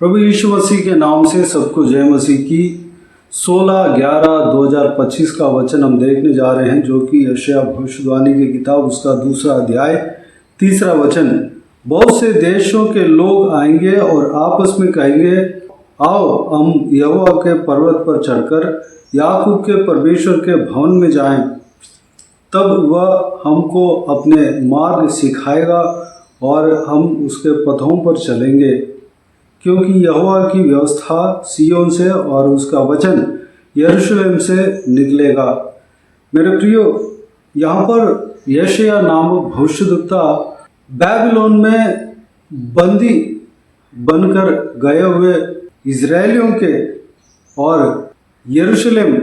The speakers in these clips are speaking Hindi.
प्रभु यीशु मसीह के नाम से सबको जय मसीह की। 16/11/2025 का वचन हम देखने जा रहे हैं, जो कि यशायाह भविष्यवाणी की किताब उसका 2 अध्याय 3 वचन। बहुत से देशों के लोग आएंगे और आपस में कहेंगे, आओ हम यहोवा के पर्वत पर चढ़कर याकूब के परमेश्वर के भवन में जाएं। तब वह हमको अपने मार्ग सिखाएगा और हम उसके पथों पर चलेंगे, क्योंकि यहोवा की व्यवस्था सिय्योन से और उसका वचन यरूशलेम से निकलेगा। मेरे प्रियो, यहाँ पर यशायाह नामक भविष्यद्वक्ता बेबीलोन में बंदी बनकर गए हुए इजरायलियों के और यरूशलेम,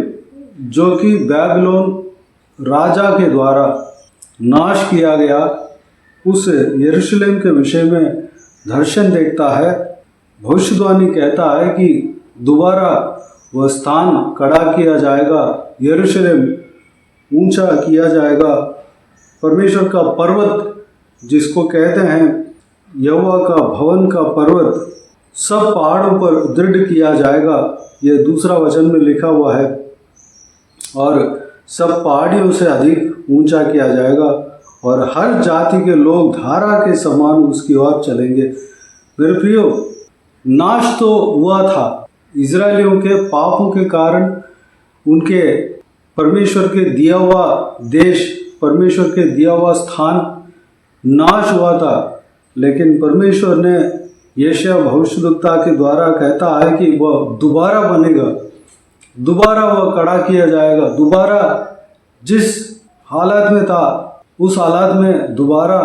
जो कि बेबीलोन राजा के द्वारा नाश किया गया, उस यरूशलेम के विषय में दर्शन देखता है। भविष्यवाणी कहता है कि दोबारा वह स्थान खड़ा किया जाएगा, यरूशलेम ऊंचा किया जाएगा। परमेश्वर का पर्वत जिसको कहते हैं यहोवा का भवन का पर्वत, सब पहाड़ों पर दृढ़ किया जाएगा। यह 2 वचन में लिखा हुआ है। और सब पहाड़ियों से अधिक ऊंचा किया जाएगा और हर जाति के लोग धारा के समान उसकी ओर चलेंगे। मेरे प्रियो, नाश तो हुआ था इजरायलियों के पापों के कारण। उनके परमेश्वर के दिया हुआ देश, परमेश्वर के दिया हुआ स्थान नाश हुआ था, लेकिन परमेश्वर ने यशायाह भविष्यद्वक्ता के द्वारा कहता है कि वह दोबारा बनेगा, दोबारा वह खड़ा किया जाएगा, दोबारा जिस हालत में था उस हालत में दोबारा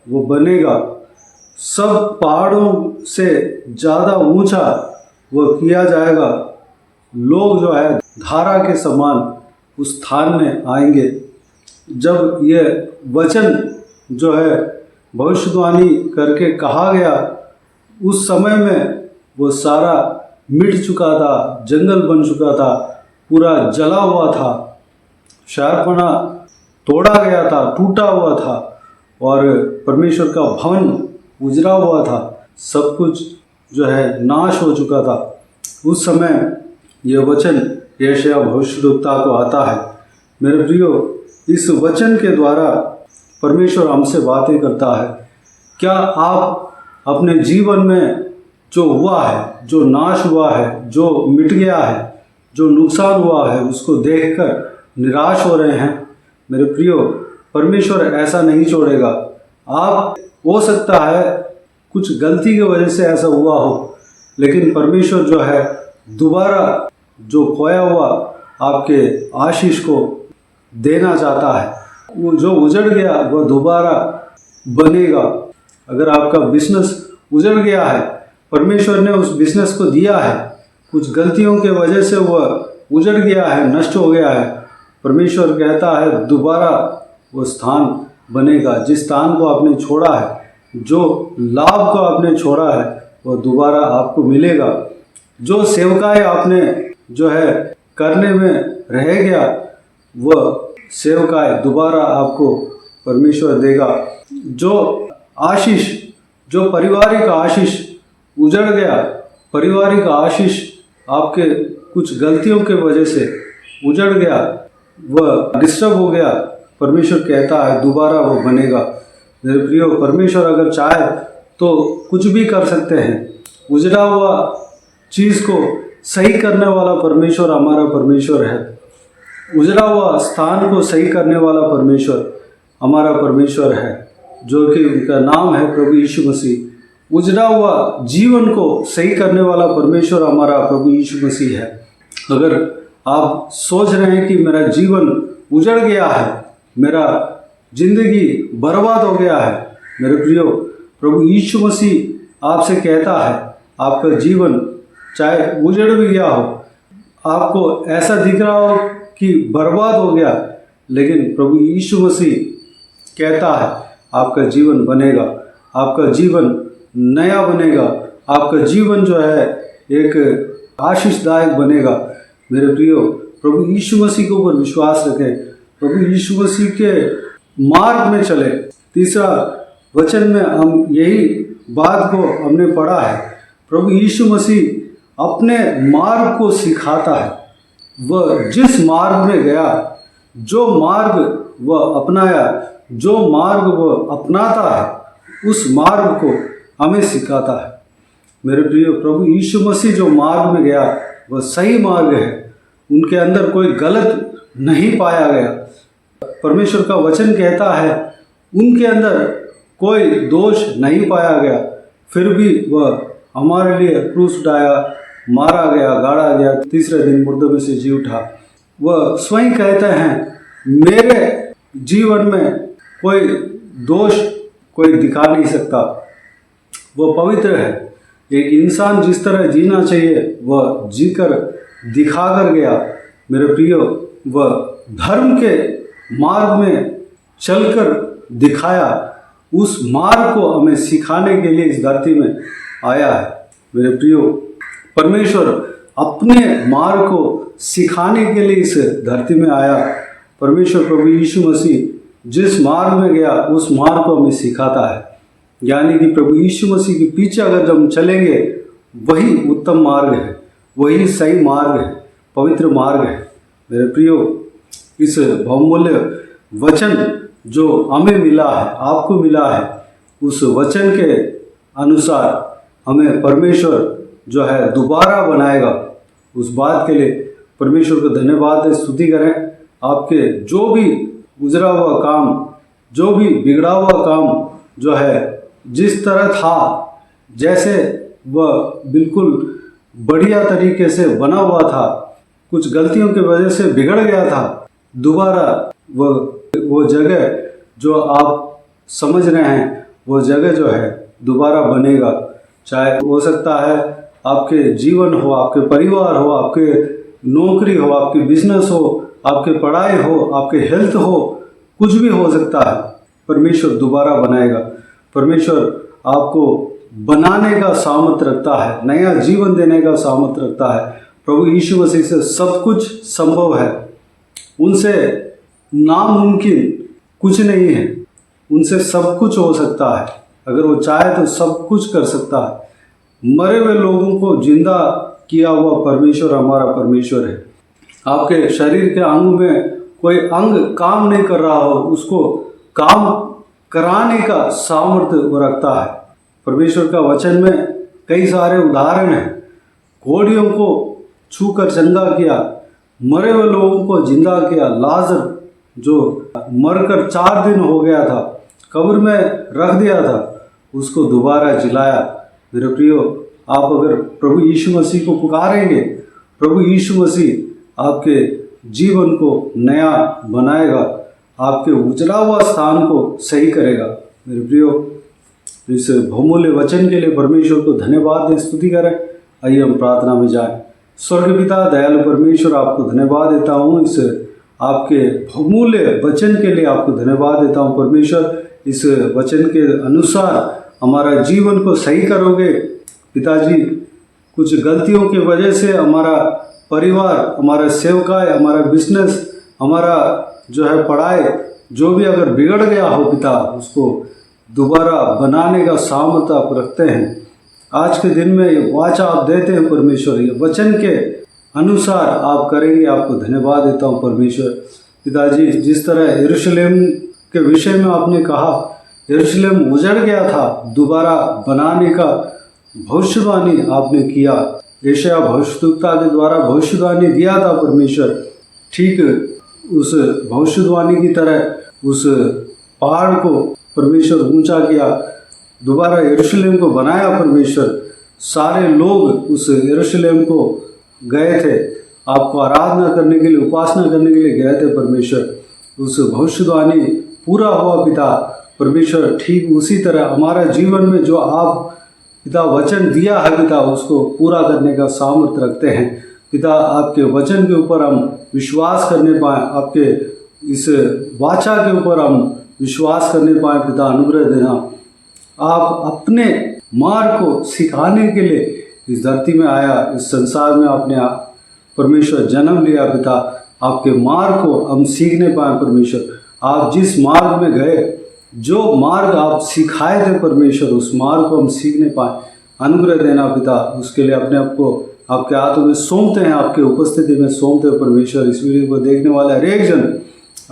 वो बनेगा। सब पहाड़ों से ज़्यादा ऊंचा वो किया जाएगा। लोग जो है धारा के समान उस स्थान में आएंगे। जब ये वचन जो है भविष्यवाणी करके कहा गया, उस समय में वो सारा मिट चुका था, जंगल बन चुका था, पूरा जला हुआ था, शहरपना तोड़ा गया था, टूटा हुआ था और परमेश्वर का भवन उजड़ा हुआ था। सब कुछ जो है नाश हो चुका था। उस समय यह वचन यशायाह भविष्यद्वक्ता को आता है। मेरे प्रियो, इस वचन के द्वारा परमेश्वर हमसे बातें करता है। क्या आप अपने जीवन में जो हुआ है, जो नाश हुआ है, जो मिट गया है, जो नुकसान हुआ है, उसको देखकर निराश हो रहे हैं? मेरे प्रियो, परमेश्वर ऐसा नहीं छोड़ेगा। आप हो सकता है कुछ गलती की वजह से ऐसा हुआ हो, लेकिन परमेश्वर जो है दोबारा जो खोया हुआ आपके आशीष को देना चाहता है। वो जो उजड़ गया वह दोबारा बनेगा। अगर आपका बिजनेस उजड़ गया है, परमेश्वर ने उस बिजनेस को दिया है, कुछ गलतियों के वजह से वह उजड़ गया है, नष्ट हो गया है, परमेश्वर कहता है दोबारा वो स्थान बनेगा। जिस स्थान को आपने छोड़ा है, जो लाभ को आपने छोड़ा है, वो दोबारा आपको मिलेगा। जो सेवकाएं आपने जो है करने में रह गया, वह सेवकाएं दोबारा आपको परमेश्वर देगा। जो आशीष, जो पारिवारिक आशीष उजड़ गया, पारिवारिक आशीष आपके कुछ गलतियों के वजह से उजड़ गया, वह डिस्टर्ब हो गया, परमेश्वर कहता है दोबारा वो बनेगा। मेरे प्रियो, परमेश्वर अगर चाहे तो कुछ भी कर सकते हैं। उजड़ा हुआ चीज़ को सही करने वाला परमेश्वर हमारा परमेश्वर है। उजड़ा हुआ स्थान को सही करने वाला परमेश्वर हमारा परमेश्वर है, जो कि उनका नाम है प्रभु यीशु मसीह। उजड़ा हुआ जीवन को सही करने वाला परमेश्वर हमारा प्रभु यीशु मसीह है। अगर आप सोच रहे हैं कि मेरा जीवन उजड़ गया है, मेरा जिंदगी बर्बाद हो गया है, मेरे प्रियो, प्रभु यीशु मसीह आपसे कहता है आपका जीवन चाहे उजड़ भी गया हो, आपको ऐसा दिख रहा हो कि बर्बाद हो गया, लेकिन प्रभु यीशु मसीह कहता है आपका जीवन बनेगा, आपका जीवन नया बनेगा, आपका जीवन जो है एक आशीषदायक बनेगा। मेरे प्रियो, प्रभु यीशु मसीह के ऊपर विश्वास रखें, प्रभु यीशु मसीह के मार्ग में चले। 3 वचन में हम यही बात को हमने पढ़ा है। प्रभु यीशु मसीह अपने मार्ग को सिखाता है। वह जिस मार्ग में गया, जो मार्ग वह अपनाया, जो मार्ग वह अपनाता है, उस मार्ग को हमें सिखाता है। मेरे प्रियो, प्रभु यीशु मसीह जो मार्ग में गया वह सही मार्ग है। उनके अंदर कोई गलत नहीं पाया गया। परमेश्वर का वचन कहता है उनके अंदर कोई दोष नहीं पाया गया, फिर भी वह हमारे लिए क्रूस उठाया, मारा गया, गाड़ा गया, तीसरे दिन मुर्दों में से जी उठा। वह स्वयं कहते हैं मेरे जीवन में कोई दोष कोई दिखा नहीं सकता, वह पवित्र है। एक इंसान जिस तरह जीना चाहिए वह जीकर दिखा कर गया। मेरे प्रियो, वह धर्म के मार्ग में चलकर दिखाया। उस मार्ग को हमें सिखाने के लिए इस धरती में आया है। मेरे प्रियो, परमेश्वर अपने मार्ग को सिखाने के लिए इस धरती में आया। परमेश्वर प्रभु यीशु मसीह जिस मार्ग में गया उस मार्ग को हमें सिखाता है। यानी कि प्रभु यीशु मसीह के पीछे अगर हम चलेंगे वही उत्तम मार्ग है, वही सही मार्ग है, पवित्र मार्ग है। मेरे प्रियो, इस बहुमूल्य वचन जो हमें मिला है, आपको मिला है, उस वचन के अनुसार हमें परमेश्वर जो है दोबारा बनाएगा। उस बात के लिए परमेश्वर को धन्यवाद है, स्तुति करें। आपके जो भी गुजरा हुआ काम, जो भी बिगड़ा हुआ काम जो है, जिस तरह था, जैसे वह बिल्कुल बढ़िया तरीके से बना हुआ था, कुछ गलतियों की वजह से बिगड़ गया था, दोबारा वो जगह जो आप समझ रहे हैं वो जगह जो है दोबारा बनेगा। चाहे हो सकता है आपके जीवन हो, आपके परिवार हो, आपके नौकरी हो, आपकी बिजनेस हो, आपके पढ़ाई हो, आपके हेल्थ हो, कुछ भी हो सकता है। परमेश्वर दोबारा बनाएगा। परमेश्वर आपको बनाने का सामर्थ्य रखता है, नया जीवन देने का सामर्थ्य रखता है। प्रभु यीशु मसीह से सब कुछ संभव है। उनसे नामुमकिन कुछ नहीं है। उनसे सब कुछ हो सकता है। अगर वो चाहे तो सब कुछ कर सकता है। मरे हुए लोगों को जिंदा किया हुआ परमेश्वर हमारा परमेश्वर है। आपके शरीर के अंग में कोई अंग काम नहीं कर रहा हो, उसको काम कराने का सामर्थ्य वो रखता है। परमेश्वर का वचन में कई सारे उदाहरण हैं। घोड़ियों को छूकर चंगा किया, मरे हुए लोगों को जिंदा किया। लाजर जो मरकर 4 दिन हो गया था, कब्र में रख दिया था, उसको दोबारा जिलाया। मेरे प्रियो, आप अगर प्रभु यीशु मसीह को पुकारेंगे, प्रभु यीशु मसीह आपके जीवन को नया बनाएगा, आपके उजला हुआ स्थान को सही करेगा। मेरे प्रियो, इस बहुमूल्य वचन के लिए परमेश्वर को धन्यवाद दें, स्तुति करें। आइए हम प्रार्थना में जाएं। स्वर्ग पिता दयालु परमेश्वर, आपको धन्यवाद देता हूँ इस आपके बहुमूल्य वचन के लिए। आपको धन्यवाद देता हूँ परमेश्वर, इस वचन के अनुसार हमारा जीवन को सही करोगे पिताजी। कुछ गलतियों की वजह से हमारा परिवार, हमारा सेवकाई, हमारा बिजनेस, हमारा जो है पढ़ाई, जो भी अगर बिगड़ गया हो पिता, उसको दोबारा बनाने का सामर्थ्य आप रखते हैं। आज के दिन में ये वाचा आप देते हैं परमेश्वर, ये वचन के अनुसार आप करेंगे। आपको धन्यवाद देता हूँ परमेश्वर। पिताजी, जिस तरह यरूशलेम के विषय में आपने कहा, यरूशलेम उजड़ गया था, दोबारा बनाने का भविष्यवाणी आपने किया। यशायाह भविष्यवक्ता के द्वारा भविष्यवाणी दिया था परमेश्वर। ठीक उस भविष्यवाणी की तरह उस पहाड़ को परमेश्वर ऊंचा किया, दोबारा यरूशलेम को बनाया परमेश्वर। सारे लोग उस यरूशलेम को गए थे, आपको आराधना करने के लिए, उपासना करने के लिए गए थे परमेश्वर। उस भविष्यवाणी पूरा हुआ पिता परमेश्वर। ठीक उसी तरह हमारा जीवन में जो आप पिता वचन दिया है पिता, उसको पूरा करने का सामर्थ्य रखते हैं पिता। आपके वचन के ऊपर हम विश्वास करने पाएँ, आपके इस वाचा के ऊपर हम विश्वास करने पाएँ पिता, अनुग्रह देना। आप अपने मार्ग को सिखाने के लिए इस धरती में आया, इस संसार में आपने परमेश्वर जन्म लिया पिता। आपके मार्ग को हम सीखने पाएँ परमेश्वर। आप जिस मार्ग में गए, जो मार्ग आप सिखाए थे परमेश्वर, उस मार्ग को हम सीखने पाएँ अनुग्रह देना पिता। उसके लिए अपने आप को आपके हाथों में सौंपते हैं, आपके उपस्थिति में सौंपते हैं परमेश्वर। इस वीडियो को देखने वाले हर एक जन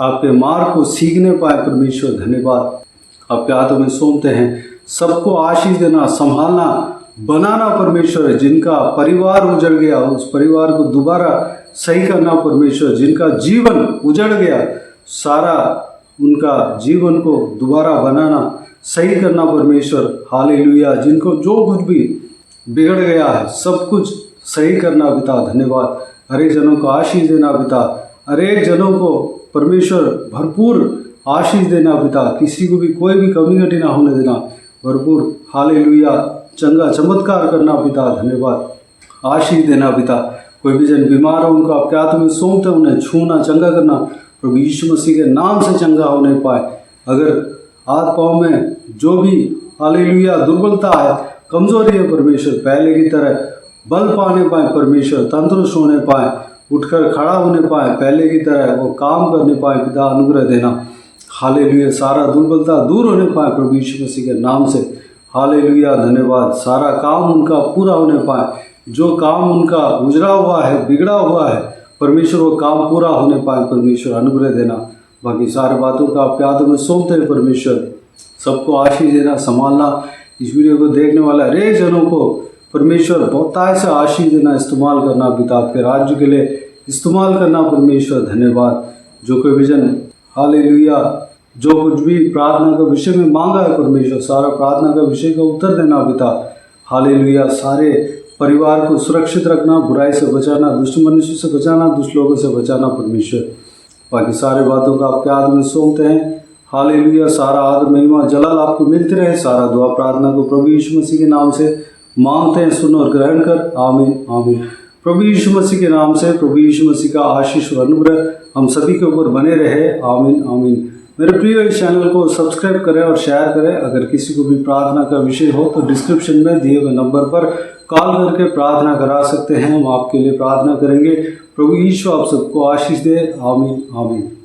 आपके मार्ग को सीखने पाए परमेश्वर, धन्यवाद। आपके हाथों में सौंपते हैं, सबको आशीष देना, संभालना, बनाना परमेश्वर। जिनका परिवार उजड़ गया उस परिवार को दोबारा सही करना परमेश्वर। जिनका जीवन उजड़ गया सारा उनका जीवन को दोबारा बनाना, सही करना परमेश्वर। हालेलुया। जिनको जो कुछ भी बिगड़ गया है सब कुछ सही करना पिता, धन्यवाद। हर एक जनों को आशीष देना पिता, हर एक जनों को परमेश्वर भरपूर आशीष देना पिता। किसी को भी कोई भी कमी घटी ना होने देना, भरपूर हालेलुया चंगा चमत्कार करना पिता, धन्यवाद। आशीष देना पिता। कोई भी जन बीमार हो उनको आपके हाथों में सौंपते, उन्हें छूना, चंगा करना प्रभु यीशु मसीह के नाम से चंगा होने पाए। अगर हाथ पाँव में जो भी हालेलुया दुर्बलता है, कमजोरी है परमेश्वर, पहले की तरह बल पाने पाए परमेश्वर, तंदुरुस्त होने पाए, उठकर खड़ा होने पाए, पहले की तरह वो काम करने पाए पिता, अनुग्रह देना। हालेलुया। सारा दुर्बलता दूर होने पाए प्रभु यीशु मसीह के नाम से, हालेलुया धन्यवाद। सारा काम उनका पूरा होने पाए, जो काम उनका उजड़ा हुआ है, बिगड़ा हुआ है परमेश्वर, वो काम पूरा होने पाए परमेश्वर, अनुग्रह देना। बाकी सारे बातों का आपके हाथों में सौंपते हैं परमेश्वर। सबको आशीष देना, संभालना। इस वीडियो को देखने वाले हर एक जनों को परमेश्वर बहुतायत से आशीष देना, इस्तेमाल करना पिता, आपके राज्य के लिए इस्तेमाल करना परमेश्वर, धन्यवाद। जो कोई विजन हालेलुया जो कुछ भी प्रार्थना का विषय में मांगा है परमेश्वर, सारा प्रार्थना का विषय का उत्तर देना पिता, हालेलुया। सारे परिवार को सुरक्षित रखना, बुराई से बचाना, दुष्ट मनुष्य से बचाना, दुष्ट लोगों से बचाना परमेश्वर। बाकी सारे बातों का आपके हाथ में सौंपते हैं, हालेलुया। सारा आदर महिमा जलाल आपको मिलते रहे। सारा दुआ प्रार्थना को प्रभु यीशु मसीह के नाम से मांगते हैं, सुन और ग्रहण कर, आमीन आमीन। प्रभु यीशु मसीह के नाम से प्रभु यीशु मसीह का आशीष और अनुग्रह हम सभी के ऊपर बने रहे, आमीन आमीन। मेरे प्रिय इस चैनल को सब्सक्राइब करें और शेयर करें। अगर किसी को भी प्रार्थना का विषय हो तो डिस्क्रिप्शन में दिए हुए नंबर पर कॉल करके प्रार्थना करा सकते हैं, हम आपके लिए प्रार्थना करेंगे। प्रभु यीशु आप सबको आशीष दे, आमीन आमीन।